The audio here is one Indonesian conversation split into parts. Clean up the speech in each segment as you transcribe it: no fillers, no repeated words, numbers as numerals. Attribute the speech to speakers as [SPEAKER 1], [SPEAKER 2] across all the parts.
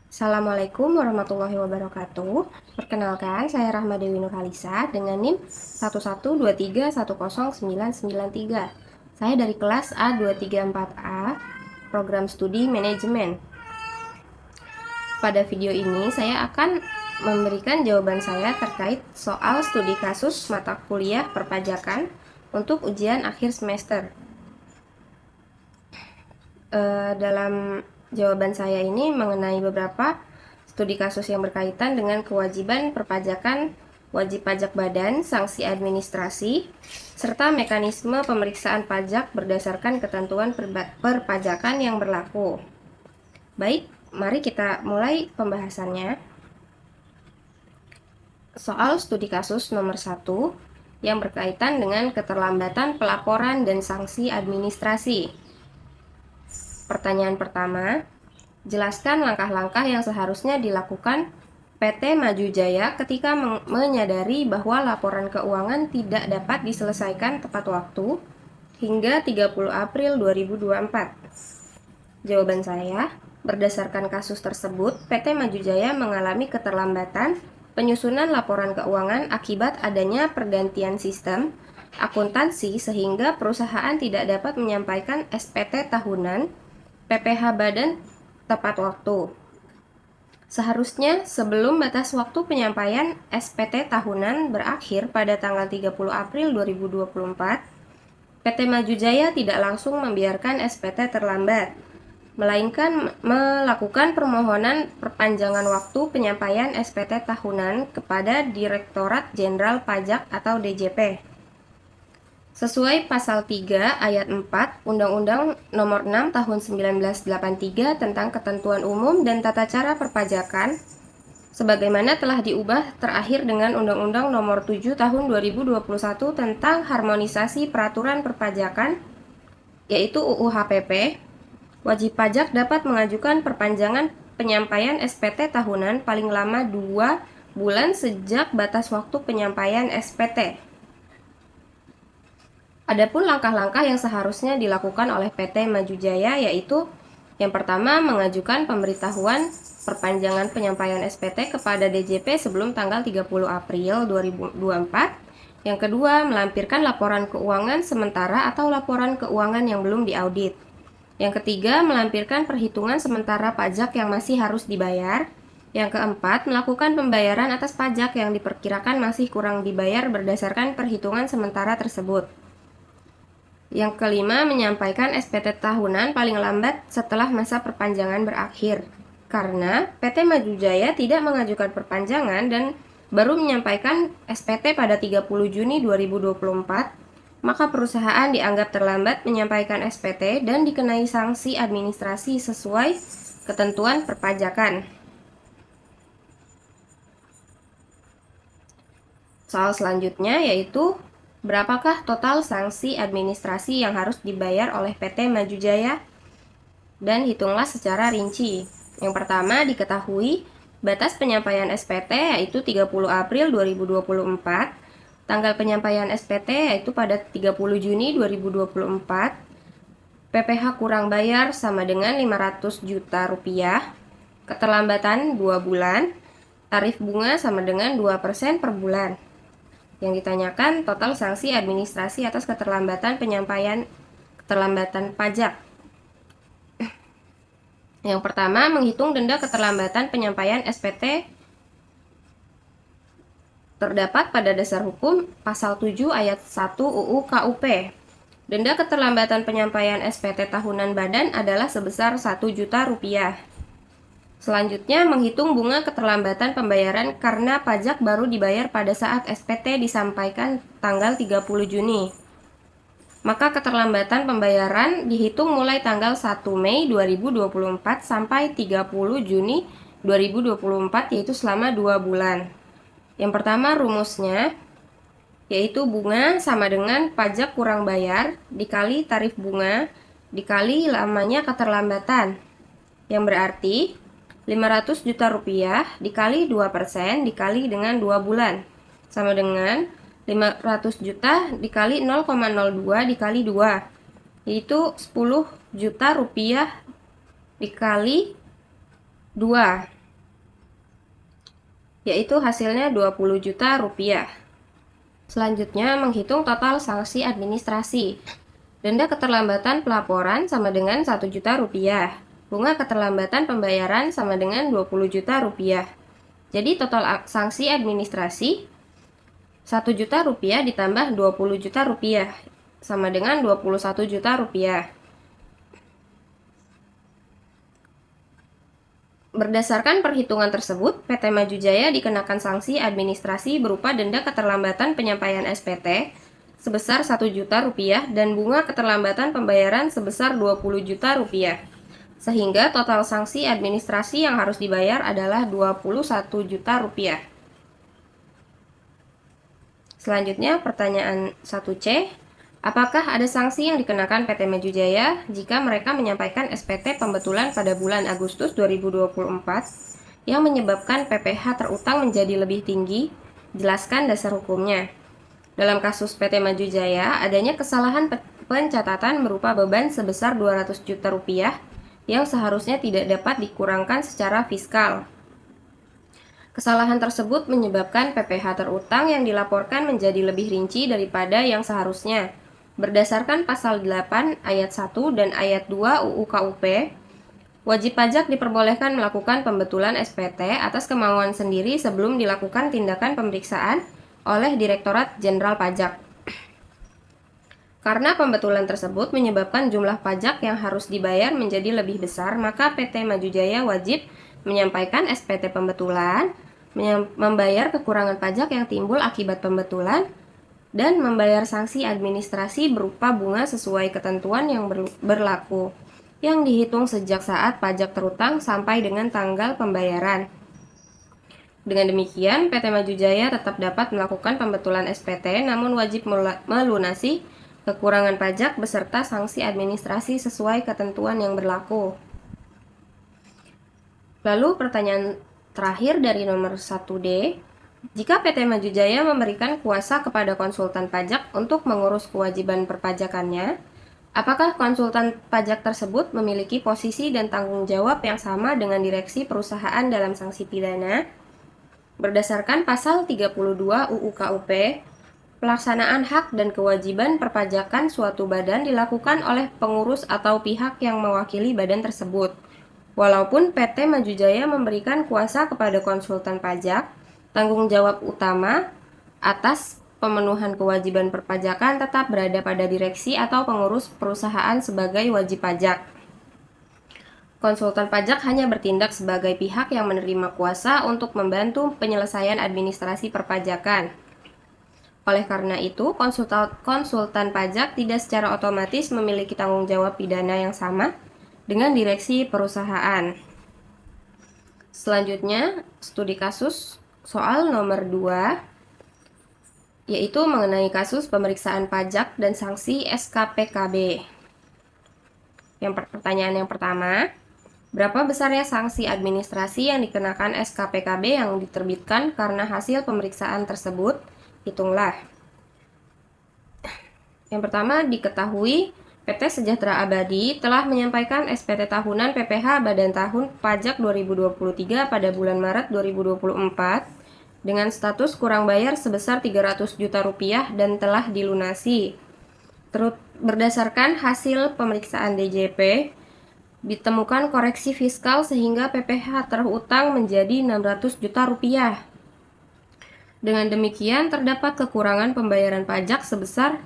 [SPEAKER 1] Assalamualaikum warahmatullahi wabarakatuh. Perkenalkan, saya Rahma Dewi Nurhalisa dengan NIM 112310993. Saya dari kelas A234A, Program Studi Manajemen. Pada video ini, saya akan memberikan jawaban saya terkait soal studi kasus mata kuliah perpajakan untuk ujian akhir semester. Dalam jawaban saya ini mengenai beberapa studi kasus yang berkaitan dengan kewajiban perpajakan, wajib pajak badan, sanksi administrasi, serta mekanisme pemeriksaan pajak berdasarkan ketentuan perpajakan yang berlaku. Baik, mari kita mulai pembahasannya. Soal studi kasus nomor 1 yang berkaitan dengan keterlambatan pelaporan dan sanksi administrasi. Pertanyaan pertama, jelaskan langkah-langkah yang seharusnya dilakukan PT Maju Jaya ketika menyadari bahwa laporan keuangan tidak dapat diselesaikan tepat waktu hingga 30 April 2024. Jawaban saya, berdasarkan kasus tersebut, PT Maju Jaya mengalami keterlambatan penyusunan laporan keuangan akibat adanya pergantian sistem akuntansi sehingga perusahaan tidak dapat menyampaikan SPT tahunan PPh badan tepat waktu. Seharusnya sebelum batas waktu penyampaian SPT tahunan berakhir pada tanggal 30 April 2024, PT Maju Jaya tidak langsung membiarkan SPT terlambat, melainkan melakukan permohonan perpanjangan waktu penyampaian SPT tahunan kepada Direktorat Jenderal Pajak atau DJP. Sesuai Pasal 3 Ayat 4 Undang-Undang Nomor 6 Tahun 1983 tentang Ketentuan Umum dan Tata Cara Perpajakan, sebagaimana telah diubah terakhir dengan Undang-Undang Nomor 7 Tahun 2021 tentang Harmonisasi Peraturan Perpajakan, yaitu UU HPP, wajib pajak dapat mengajukan perpanjangan penyampaian SPT tahunan paling lama 2 bulan sejak batas waktu penyampaian SPT. Adapun langkah-langkah yang seharusnya dilakukan oleh PT Maju Jaya yaitu yang pertama, mengajukan pemberitahuan perpanjangan penyampaian SPT kepada DJP sebelum tanggal 30 April 2024. Yang kedua, melampirkan laporan keuangan sementara atau laporan keuangan yang belum diaudit. Yang ketiga, melampirkan perhitungan sementara pajak yang masih harus dibayar. Yang keempat, melakukan pembayaran atas pajak yang diperkirakan masih kurang dibayar berdasarkan perhitungan sementara tersebut. Yang kelima, menyampaikan SPT tahunan paling lambat setelah masa perpanjangan berakhir. Karena PT Maju Jaya tidak mengajukan perpanjangan dan baru menyampaikan SPT pada 30 Juni 2024, maka perusahaan dianggap terlambat menyampaikan SPT dan dikenai sanksi administrasi sesuai ketentuan perpajakan. Soal selanjutnya yaitu berapakah total sanksi administrasi yang harus dibayar oleh PT Maju Jaya? Dan hitunglah secara rinci. Yang pertama, diketahui batas penyampaian SPT yaitu 30 April 2024. Tanggal penyampaian SPT yaitu pada 30 Juni 2024. PPh kurang bayar sama dengan 500 juta rupiah. Keterlambatan 2 bulan. Tarif bunga sama dengan 2% per bulan. Yang ditanyakan total sanksi administrasi atas keterlambatan pajak. Yang pertama, menghitung denda keterlambatan penyampaian SPT terdapat pada dasar hukum Pasal 7 Ayat 1 UU KUP. Denda keterlambatan penyampaian SPT tahunan badan adalah sebesar 1 juta rupiah. Selanjutnya, menghitung bunga keterlambatan pembayaran karena pajak baru dibayar pada saat SPT disampaikan tanggal 30 Juni. Maka keterlambatan pembayaran dihitung mulai tanggal 1 Mei 2024 sampai 30 Juni 2024, yaitu selama 2 bulan. Yang pertama rumusnya, yaitu bunga sama dengan pajak kurang bayar dikali tarif bunga dikali lamanya keterlambatan, yang berarti 500 juta rupiah dikali 2% dikali dengan 2 bulan sama dengan 500 juta dikali 0,02 dikali 2, yaitu 10 juta rupiah dikali 2. yaitu hasilnya 20 juta rupiah. Selanjutnya, menghitung total sanksi administrasi. Denda keterlambatan pelaporan sama dengan 1 juta rupiah. Bunga keterlambatan pembayaran sama dengan 20 juta rupiah. Jadi total sanksi administrasi 1 juta rupiah ditambah 20 juta rupiah sama dengan 21 juta rupiah. Berdasarkan perhitungan tersebut, PT Maju Jaya dikenakan sanksi administrasi berupa denda keterlambatan penyampaian SPT sebesar 1 juta rupiah dan bunga keterlambatan pembayaran sebesar 20 juta rupiah. Sehingga total sanksi administrasi yang harus dibayar adalah 21 juta rupiah. Selanjutnya, pertanyaan 1C. Apakah ada sanksi yang dikenakan PT Maju Jaya jika mereka menyampaikan SPT pembetulan pada bulan Agustus 2024 yang menyebabkan PPh terutang menjadi lebih tinggi? Jelaskan dasar hukumnya. Dalam kasus PT Maju Jaya, adanya kesalahan pencatatan berupa beban sebesar 200 juta rupiah yang seharusnya tidak dapat dikurangkan secara fiskal. Kesalahan tersebut menyebabkan PPh terutang yang dilaporkan menjadi lebih rinci daripada yang seharusnya. Berdasarkan pasal 8 ayat 1 dan ayat 2 UU KUP, wajib pajak diperbolehkan melakukan pembetulan SPT atas kemauan sendiri sebelum dilakukan tindakan pemeriksaan oleh Direktorat Jenderal Pajak. Karena pembetulan tersebut menyebabkan jumlah pajak yang harus dibayar menjadi lebih besar, maka PT Maju Jaya wajib menyampaikan SPT pembetulan, membayar kekurangan pajak yang timbul akibat pembetulan, dan membayar sanksi administrasi berupa bunga sesuai ketentuan yang berlaku, yang dihitung sejak saat pajak terutang sampai dengan tanggal pembayaran. Dengan demikian, PT Maju Jaya tetap dapat melakukan pembetulan SPT, namun wajib melunasi kekurangan pajak beserta sanksi administrasi sesuai ketentuan yang berlaku. Lalu pertanyaan terakhir dari nomor 1D, jika PT Maju Jaya memberikan kuasa kepada konsultan pajak untuk mengurus kewajiban perpajakannya, apakah konsultan pajak tersebut memiliki posisi dan tanggung jawab yang sama dengan direksi perusahaan dalam sanksi pidana? Berdasarkan pasal 32 UU KUP, pelaksanaan hak dan kewajiban perpajakan suatu badan dilakukan oleh pengurus atau pihak yang mewakili badan tersebut. Walaupun PT Maju Jaya memberikan kuasa kepada konsultan pajak, tanggung jawab utama atas pemenuhan kewajiban perpajakan tetap berada pada direksi atau pengurus perusahaan sebagai wajib pajak. Konsultan pajak hanya bertindak sebagai pihak yang menerima kuasa untuk membantu penyelesaian administrasi perpajakan. Oleh karena itu, konsultan pajak tidak secara otomatis memiliki tanggung jawab pidana yang sama dengan direksi perusahaan. Selanjutnya, studi kasus soal nomor 2, yaitu mengenai kasus pemeriksaan pajak dan sanksi SKPKB. Pertanyaan yang pertama, berapa besarnya sanksi administrasi yang dikenakan SKPKB yang diterbitkan karena hasil pemeriksaan tersebut? Hitunglah. Yang pertama, diketahui PT Sejahtera Abadi telah menyampaikan SPT tahunan PPh Badan Tahun Pajak 2023 pada bulan Maret 2024 dengan status kurang bayar sebesar 300 juta rupiah dan telah dilunasi. Berdasarkan hasil pemeriksaan DJP, ditemukan koreksi fiskal sehingga PPh terhutang menjadi 600 juta rupiah. Dengan demikian, terdapat kekurangan pembayaran pajak sebesar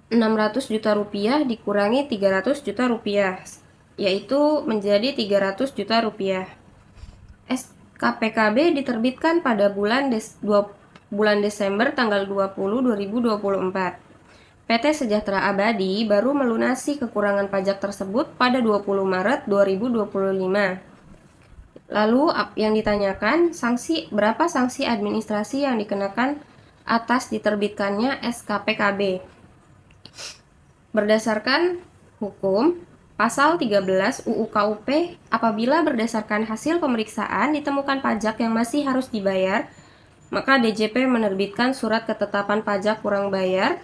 [SPEAKER 1] 600 juta rupiah dikurangi 300 juta rupiah, yaitu menjadi 300 juta rupiah. SKPKB diterbitkan pada bulan Desember tanggal 20 2024. PT Sejahtera Abadi baru melunasi kekurangan pajak tersebut pada 20 Maret 2025. Lalu yang ditanyakan, berapa sanksi administrasi yang dikenakan atas diterbitkannya SKPKB? Berdasarkan hukum, pasal 13 UU KUP, apabila berdasarkan hasil pemeriksaan ditemukan pajak yang masih harus dibayar, maka DJP menerbitkan surat ketetapan pajak kurang bayar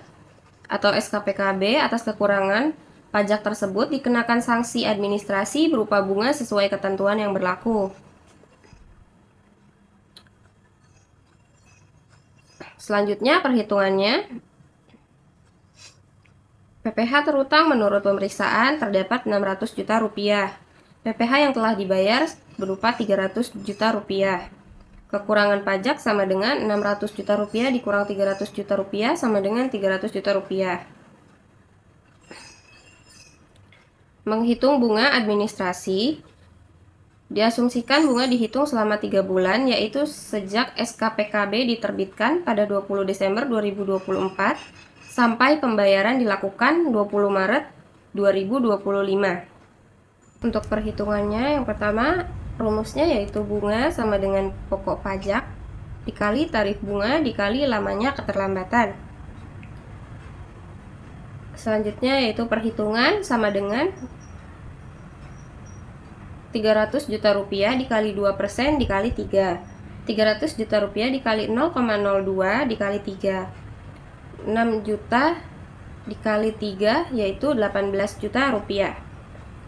[SPEAKER 1] atau SKPKB atas kekurangan pajak tersebut dikenakan sanksi administrasi berupa bunga sesuai ketentuan yang berlaku. Selanjutnya perhitungannya. PPh terutang menurut pemeriksaan terdapat 600 juta rupiah. PPh yang telah dibayar berupa 300 juta rupiah. Kekurangan pajak sama dengan 600 juta rupiah dikurang 300 juta rupiah sama dengan 300 juta rupiah. Menghitung bunga administrasi. Diasumsikan bunga dihitung selama 3 bulan, yaitu sejak SKPKB diterbitkan pada 20 Desember 2024 sampai pembayaran dilakukan 20 Maret 2025. Untuk perhitungannya, yang pertama rumusnya yaitu bunga sama dengan pokok pajak dikali tarif bunga dikali lamanya keterlambatan. Selanjutnya yaitu perhitungan sama dengan 300 juta rupiah dikali 2% dikali 3. 300 juta rupiah dikali 0,02 dikali 3. 6 juta dikali 3 yaitu 18 juta rupiah.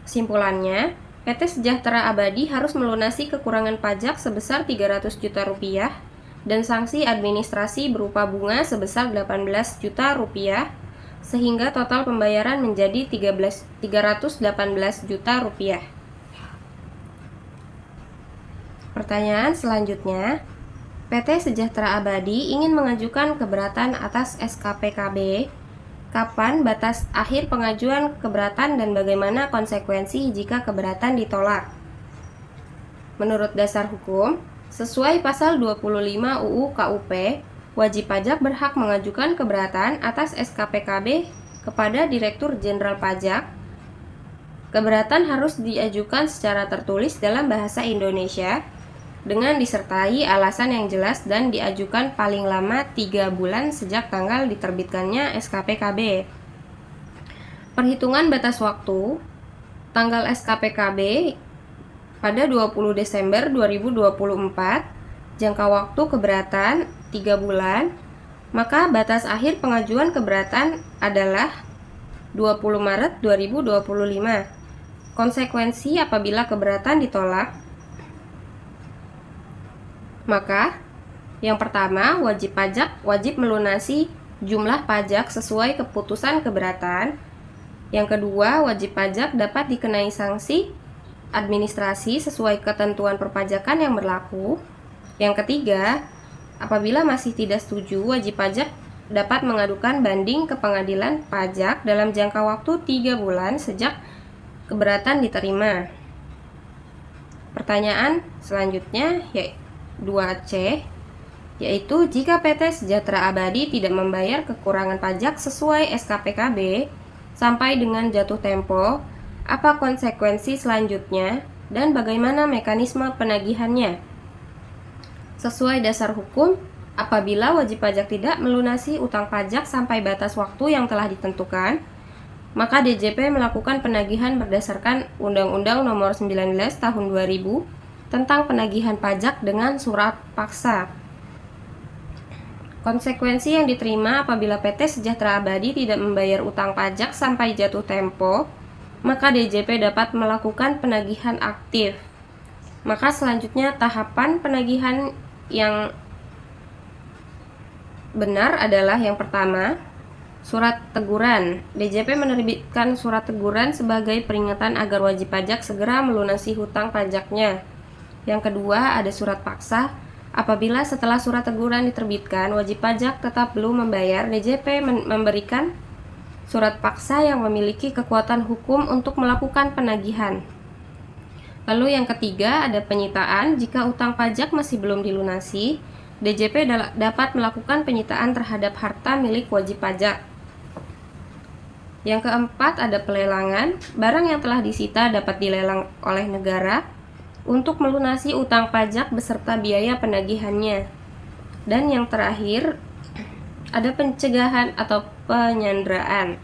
[SPEAKER 1] Kesimpulannya, PT Sejahtera Abadi harus melunasi kekurangan pajak sebesar 300 juta rupiah dan sanksi administrasi berupa bunga sebesar 18 juta rupiah sehingga total pembayaran menjadi 318 juta rupiah. Pertanyaan selanjutnya, PT Sejahtera Abadi ingin mengajukan keberatan atas SKPKB. Kapan batas akhir pengajuan keberatan dan bagaimana konsekuensi jika keberatan ditolak? Menurut dasar hukum, sesuai pasal 25 UU KUP, wajib pajak berhak mengajukan keberatan atas SKPKB kepada Direktur Jenderal Pajak. Keberatan harus diajukan secara tertulis dalam bahasa Indonesia dengan disertai alasan yang jelas dan diajukan paling lama 3 bulan sejak tanggal diterbitkannya SKPKB. Perhitungan batas waktu. Tanggal SKPKB pada 20 Desember 2024, jangka waktu keberatan 3 bulan, maka batas akhir pengajuan keberatan adalah 20 Maret 2025. Konsekuensi apabila keberatan ditolak, maka yang pertama, wajib pajak wajib melunasi jumlah pajak sesuai keputusan keberatan. Yang kedua, wajib pajak dapat dikenai sanksi administrasi sesuai ketentuan perpajakan yang berlaku. Yang ketiga, apabila masih tidak setuju, wajib pajak dapat mengadukan banding ke pengadilan pajak dalam jangka waktu 3 bulan sejak keberatan diterima. Pertanyaan selanjutnya yaitu 2C, yaitu jika PT Sejahtera Abadi tidak membayar kekurangan pajak sesuai SKPKB sampai dengan jatuh tempo, apa konsekuensi selanjutnya dan bagaimana mekanisme penagihannya? Sesuai dasar hukum, apabila wajib pajak tidak melunasi utang pajak sampai batas waktu yang telah ditentukan, maka DJP melakukan penagihan berdasarkan Undang-Undang Nomor 19 Tahun 2000 tentang penagihan pajak dengan surat paksa. Konsekuensi yang diterima apabila PT Sejahtera Abadi tidak membayar utang pajak sampai jatuh tempo, maka DJP dapat melakukan penagihan aktif. Maka selanjutnya tahapan penagihan yang benar adalah yang pertama, surat teguran. DJP menerbitkan surat teguran sebagai peringatan agar wajib pajak segera melunasi hutang pajaknya. Yang kedua, ada surat paksa. Apabila setelah surat teguran diterbitkan, wajib pajak tetap belum membayar, DJP memberikan surat paksa yang memiliki kekuatan hukum untuk melakukan penagihan. Lalu yang ketiga, ada penyitaan. Jika utang pajak masih belum dilunasi, DJP dapat melakukan penyitaan terhadap harta milik wajib pajak. Yang keempat, ada pelelangan. Barang yang telah disita dapat dilelang oleh negara untuk melunasi utang pajak beserta biaya penagihannya. Dan yang terakhir, ada pencegahan atau penyanderaan.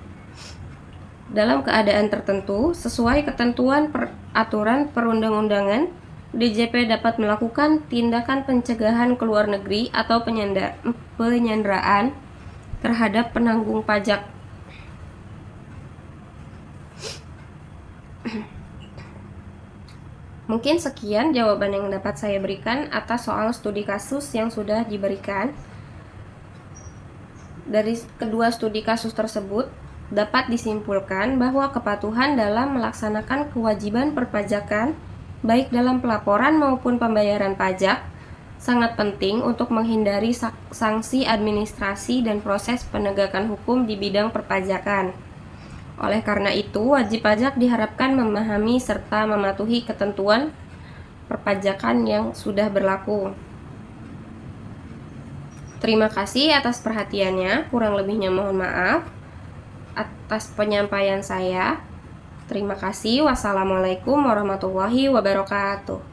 [SPEAKER 1] Dalam keadaan tertentu, sesuai ketentuan peraturan perundang-undangan, DJP dapat melakukan tindakan pencegahan ke luar negeri atau penyanderaan terhadap penanggung pajak. Mungkin sekian jawaban yang dapat saya berikan atas soal studi kasus yang sudah diberikan. Dari kedua studi kasus tersebut, dapat disimpulkan bahwa kepatuhan dalam melaksanakan kewajiban perpajakan, baik dalam pelaporan maupun pembayaran pajak, sangat penting untuk menghindari sanksi administrasi dan proses penegakan hukum di bidang perpajakan. Oleh karena itu, wajib pajak diharapkan memahami serta mematuhi ketentuan perpajakan yang sudah berlaku. Terima kasih atas perhatiannya, kurang lebihnya mohon maaf atas penyampaian saya. Terima kasih. Wassalamualaikum warahmatullahi wabarakatuh.